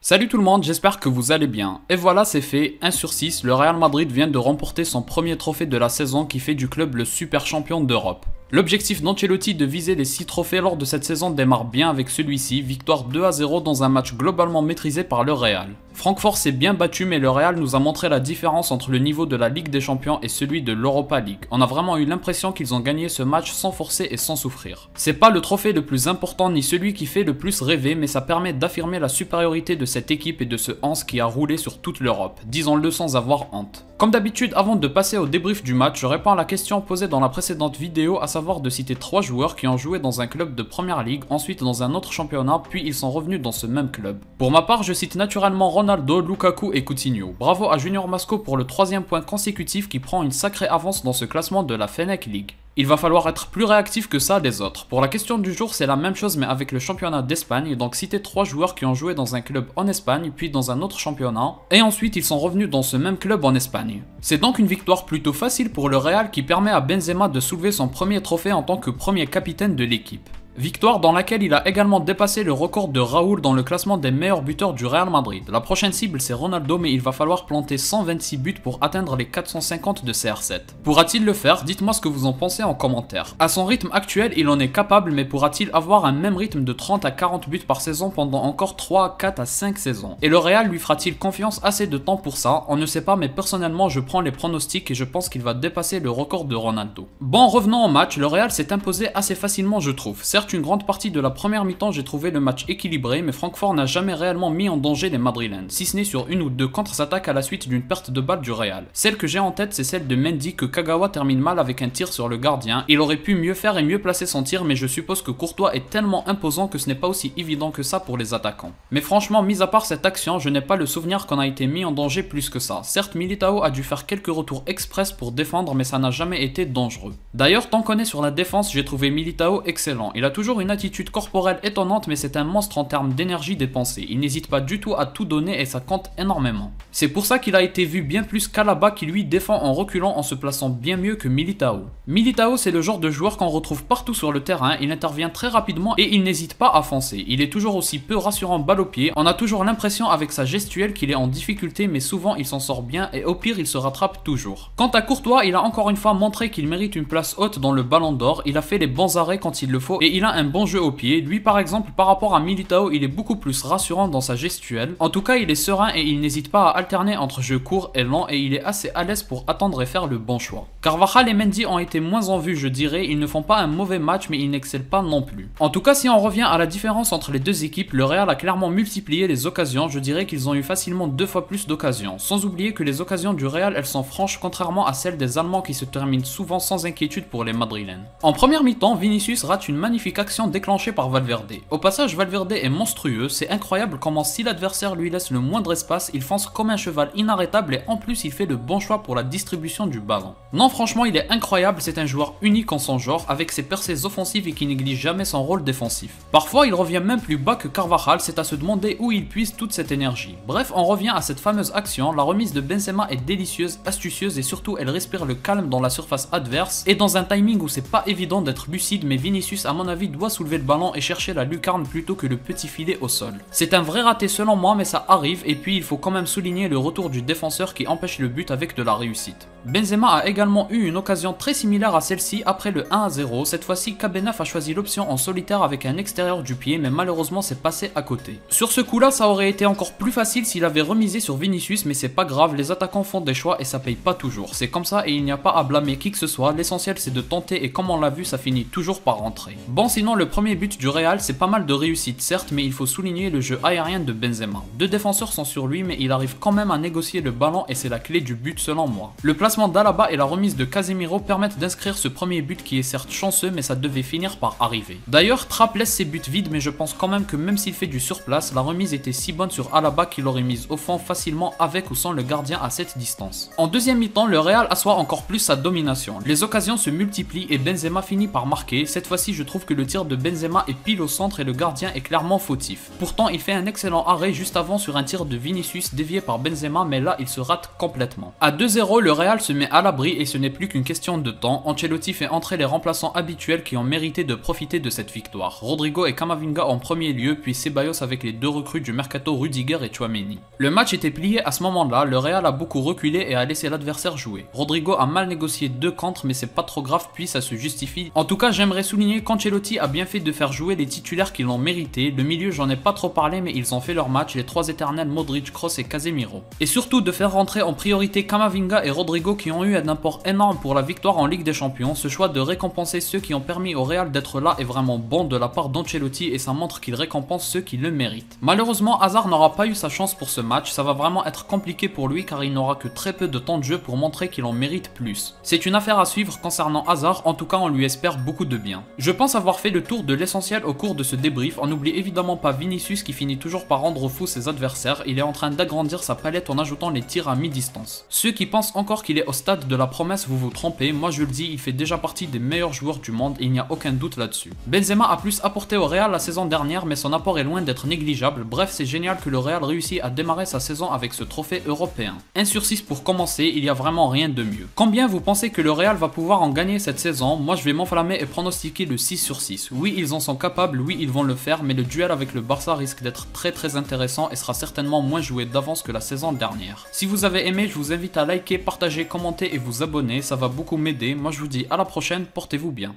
Salut tout le monde, j'espère que vous allez bien. Et voilà, c'est fait, 1 sur 6, le Real Madrid vient de remporter son premier trophée de la saison qui fait du club le super champion d'Europe. L'objectif d'Ancelotti de viser les 6 trophées lors de cette saison démarre bien avec celui-ci, victoire 2-0 dans un match globalement maîtrisé par le Real. Francfort s'est bien battu mais le Real nous a montré la différence entre le niveau de la Ligue des Champions et celui de l'Europa League. On a vraiment eu l'impression qu'ils ont gagné ce match sans forcer et sans souffrir. C'est pas le trophée le plus important ni celui qui fait le plus rêver, mais ça permet d'affirmer la supériorité de cette équipe et de ce Hans qui a roulé sur toute l'Europe, disons-le sans avoir honte. Comme d'habitude, avant de passer au débrief du match, je réponds à la question posée dans la précédente vidéo, à savoir de citer 3 joueurs qui ont joué dans un club de première ligue, ensuite dans un autre championnat, puis ils sont revenus dans ce même club. Pour ma part, je cite naturellement Ronaldo, Lukaku et Coutinho. Bravo à Junior Masco pour le 3e point consécutif qui prend une sacrée avance dans ce classement de la Fennec League. Il va falloir être plus réactif que ça les autres. Pour la question du jour, c'est la même chose mais avec le championnat d'Espagne, donc citer 3 joueurs qui ont joué dans un club en Espagne, puis dans un autre championnat, et ensuite ils sont revenus dans ce même club en Espagne. C'est donc une victoire plutôt facile pour le Real qui permet à Benzema de soulever son premier trophée en tant que premier capitaine de l'équipe. Victoire dans laquelle il a également dépassé le record de Raúl dans le classement des meilleurs buteurs du Real Madrid. La prochaine cible c'est Ronaldo mais il va falloir planter 126 buts pour atteindre les 450 de CR7. Pourra-t-il le faire? Dites-moi ce que vous en pensez en commentaire. À son rythme actuel il en est capable mais pourra-t-il avoir un même rythme de 30 à 40 buts par saison pendant encore 3, 4 à 5 saisons? Et le Real lui fera-t-il confiance assez de temps pour ça? On ne sait pas mais personnellement je prends les pronostics et je pense qu'il va dépasser le record de Ronaldo. Bon, revenons au match, le Real s'est imposé assez facilement je trouve. Certes, une grande partie de la première mi-temps, j'ai trouvé le match équilibré, mais Francfort n'a jamais réellement mis en danger les Madrilènes, si ce n'est sur une ou deux contre-attaques à la suite d'une perte de balle du Real. Celle que j'ai en tête, c'est celle de Mendy que Kagawa termine mal avec un tir sur le gardien. Il aurait pu mieux faire et mieux placer son tir, mais je suppose que Courtois est tellement imposant que ce n'est pas aussi évident que ça pour les attaquants. Mais franchement, mis à part cette action, je n'ai pas le souvenir qu'on a été mis en danger plus que ça. Certes, Militao a dû faire quelques retours express pour défendre, mais ça n'a jamais été dangereux. D'ailleurs, tant qu'on est sur la défense, j'ai trouvé Militao excellent. Il a toujours une attitude corporelle étonnante mais c'est un monstre en termes d'énergie dépensée. Il n'hésite pas du tout à tout donner et ça compte énormément. C'est pour ça qu'il a été vu bien plus qu'Alaba qui lui défend en reculant en se plaçant bien mieux que Militao. Militao c'est le genre de joueur qu'on retrouve partout sur le terrain, il intervient très rapidement et il n'hésite pas à foncer. Il est toujours aussi peu rassurant balle au pied, on a toujours l'impression avec sa gestuelle qu'il est en difficulté mais souvent il s'en sort bien et au pire il se rattrape toujours. Quant à Courtois, il a encore une fois montré qu'il mérite une place haute dans le Ballon d'Or, il a fait les bons arrêts quand il le faut et il a un bon jeu au pied. Lui par exemple par rapport à Militao il est beaucoup plus rassurant dans sa gestuelle. En tout cas il est serein et il n'hésite pas à alterner entre jeu court et lent et il est assez à l'aise pour attendre et faire le bon choix. Carvajal et Mendy ont été moins en vue je dirais, ils ne font pas un mauvais match mais ils n'excellent pas non plus. En tout cas si on revient à la différence entre les deux équipes, le Real a clairement multiplié les occasions, je dirais qu'ils ont eu facilement 2 fois plus d'occasions. Sans oublier que les occasions du Real elles sont franches contrairement à celles des Allemands qui se terminent souvent sans inquiétude pour les Madrilènes. En première mi-temps, Vinicius rate une magnifique action déclenchée par Valverde. Au passage, Valverde est monstrueux, c'est incroyable comment si l'adversaire lui laisse le moindre espace, il fonce comme un cheval inarrêtable et en plus il fait le bon choix pour la distribution du ballon. Non franchement il est incroyable, c'est un joueur unique en son genre, avec ses percées offensives et qui néglige jamais son rôle défensif. Parfois il revient même plus bas que Carvajal, c'est à se demander où il puise toute cette énergie. Bref, on revient à cette fameuse action, la remise de Benzema est délicieuse, astucieuse et surtout elle respire le calme dans la surface adverse et dans un timing où c'est pas évident d'être lucide, mais Vinicius à mon avis doit soulever le ballon et chercher la lucarne plutôt que le petit filet au sol. C'est un vrai raté selon moi mais ça arrive et puis il faut quand même souligner le retour du défenseur qui empêche le but avec de la réussite. Benzema a également eu une occasion très similaire à celle-ci après le 1-0, cette fois-ci KB9 a choisi l'option en solitaire avec un extérieur du pied mais malheureusement c'est passé à côté. Sur ce coup là ça aurait été encore plus facile s'il avait remisé sur Vinicius mais c'est pas grave, les attaquants font des choix et ça paye pas toujours. C'est comme ça et il n'y a pas à blâmer qui que ce soit, l'essentiel c'est de tenter et comme on l'a vu ça finit toujours par rentrer. Bon sinon le premier but du Real c'est pas mal de réussite certes mais il faut souligner le jeu aérien de Benzema. 2 défenseurs sont sur lui mais il arrive quand même à négocier le ballon et c'est la clé du but selon moi. Le placement d'Alaba et la remise de Casemiro permettent d'inscrire ce premier but qui est certes chanceux mais ça devait finir par arriver. D'ailleurs Trapp laisse ses buts vides mais je pense quand même que même s'il fait du surplace, la remise était si bonne sur Alaba qu'il l'aurait mise au fond facilement avec ou sans le gardien à cette distance. En deuxième mi-temps, le Real assoit encore plus sa domination. Les occasions se multiplient et Benzema finit par marquer. Cette fois-ci je trouve que que le tir de Benzema est pile au centre et le gardien est clairement fautif. Pourtant il fait un excellent arrêt juste avant sur un tir de Vinicius dévié par Benzema, mais là il se rate complètement. À 2-0, le Real se met à l'abri et ce n'est plus qu'une question de temps. Ancelotti fait entrer les remplaçants habituels qui ont mérité de profiter de cette victoire. Rodrigo et Camavinga en premier lieu, puis Ceballos avec les deux recrues du mercato Rudiger et Tchouaméni. Le match était plié à ce moment-là, le Real a beaucoup reculé et a laissé l'adversaire jouer. Rodrigo a mal négocié 2 contres, mais c'est pas trop grave puis ça se justifie. En tout cas, j'aimerais souligner qu'Ancelotti a bien fait de faire jouer les titulaires qui l'ont mérité. Le milieu, j'en ai pas trop parlé, mais ils ont fait leur match, les 3 éternels Modric, Kroos et Casemiro. Et surtout de faire rentrer en priorité Camavinga et Rodrigo qui ont eu un apport énorme pour la victoire en Ligue des Champions. Ce choix de récompenser ceux qui ont permis au Real d'être là est vraiment bon de la part d'Ancelotti et ça montre qu'il récompense ceux qui le méritent. Malheureusement, Hazard n'aura pas eu sa chance pour ce match, ça va vraiment être compliqué pour lui car il n'aura que très peu de temps de jeu pour montrer qu'il en mérite plus. C'est une affaire à suivre concernant Hazard, en tout cas on lui espère beaucoup de bien. Je pense avoir fait le tour de l'essentiel au cours de ce débrief. On n'oublie évidemment pas Vinicius qui finit toujours par rendre fou ses adversaires, il est en train d'agrandir sa palette en ajoutant les tirs à mi-distance. Ceux qui pensent encore qu'il est au stade de la promesse, vous vous trompez, moi je le dis, il fait déjà partie des meilleurs joueurs du monde et il n'y a aucun doute là-dessus. Benzema a plus apporté au Real la saison dernière, mais son apport est loin d'être négligeable. Bref, c'est génial que le Real réussit à démarrer sa saison avec ce trophée européen. 1/6 pour commencer, il y a vraiment rien de mieux. Combien vous pensez que le Real va pouvoir en gagner cette saison? Moi je vais m'enflammer et pronostiquer le 6/6. Oui, ils en sont capables, oui, ils vont le faire, mais le duel avec le Barça risque d'être très intéressant et sera certainement moins joué d'avance que la saison dernière. Si vous avez aimé, je vous invite à liker, partager, commenter et vous abonner, ça va beaucoup m'aider. Moi je vous dis à la prochaine, portez-vous bien.